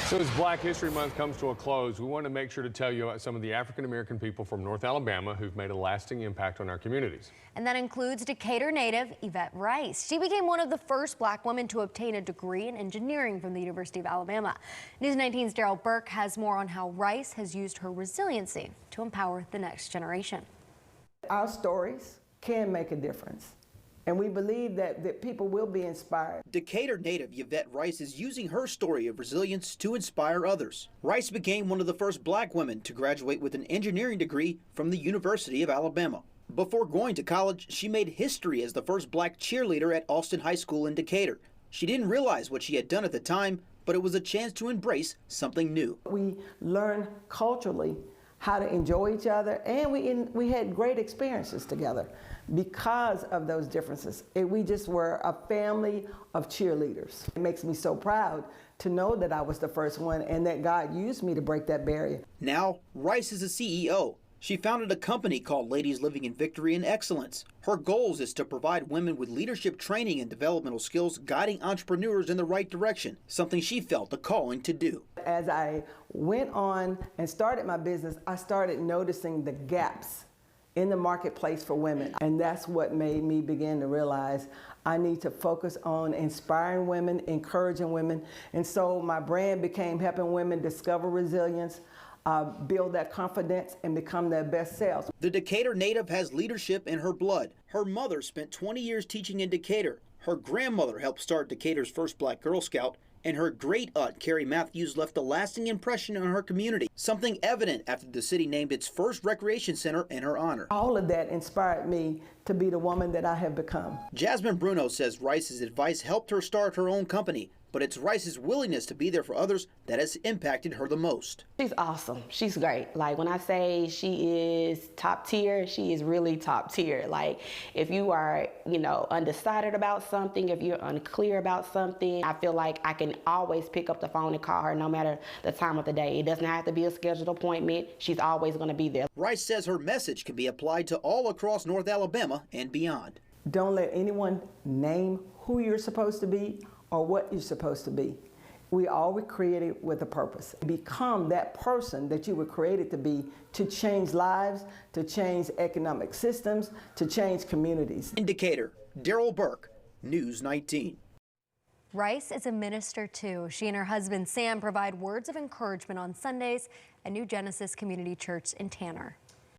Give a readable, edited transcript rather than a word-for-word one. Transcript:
So as Black History Month comes to a close, we want to make sure to tell you about some of the African-American people from North Alabama who've made a lasting impact on our communities. And that includes Decatur native Yvette Rice. She became one of the first Black women to obtain a degree in engineering from the University of Alabama. News 19's Daryl Burke has more on how Rice has used her resiliency to empower the next generation. Our stories can make a difference, and we believe that people will be inspired. Decatur native Yvette Rice is using her story of resilience to inspire others. Rice became one of the first Black women to graduate with an engineering degree from the University of Alabama. Before going to college, she made history as the first Black cheerleader at Austin High School in Decatur. She didn't realize what she had done at the time, but it was a chance to embrace something new. We learned culturally how to enjoy each other, and we had great experiences together because of those differences. We just were a family of cheerleaders. It makes me so proud to know that I was the first one and that God used me to break that barrier. Now, Rice is a CEO. She founded a company called Ladies Living in Victory and Excellence. Her goals is to provide women with leadership training and developmental skills, guiding entrepreneurs in the right direction, something she felt a calling to do. As I went on and started my business, I started noticing the gaps in the marketplace for women. And that's what made me begin to realize I need to focus on inspiring women, encouraging women. And so my brand became helping women discover resilience, build that confidence, and become their best selves. The Decatur native has leadership in her blood. Her mother spent 20 years teaching in Decatur. Her grandmother helped start Decatur's first Black Girl Scout, and her great-aunt, Carrie Matthews, left a lasting impression on her community, something evident after the city named its first recreation center in her honor. All of that inspired me to be the woman that I have become. Jasmine Bruno says Rice's advice helped her start her own company, but it's Rice's willingness to be there for others that has impacted her the most. She's awesome. She's great. Like, when I say she is top tier, she is really top tier. Like, if you are, undecided about something, if you're unclear about something, I feel like I can always pick up the phone and call her no matter the time of the day. It doesn't have to be a scheduled appointment. She's always going to be there. Rice says her message can be applied to all across North Alabama and beyond. Don't let anyone name who you're supposed to be or what you're supposed to be. We all were created with a purpose. Become that person that you were created to be, to change lives, to change economic systems, to change communities. In Decatur, Daryl Burke, News 19. Rice is a minister too. She and her husband Sam provide words of encouragement on Sundays at New Genesis Community Church in Tanner.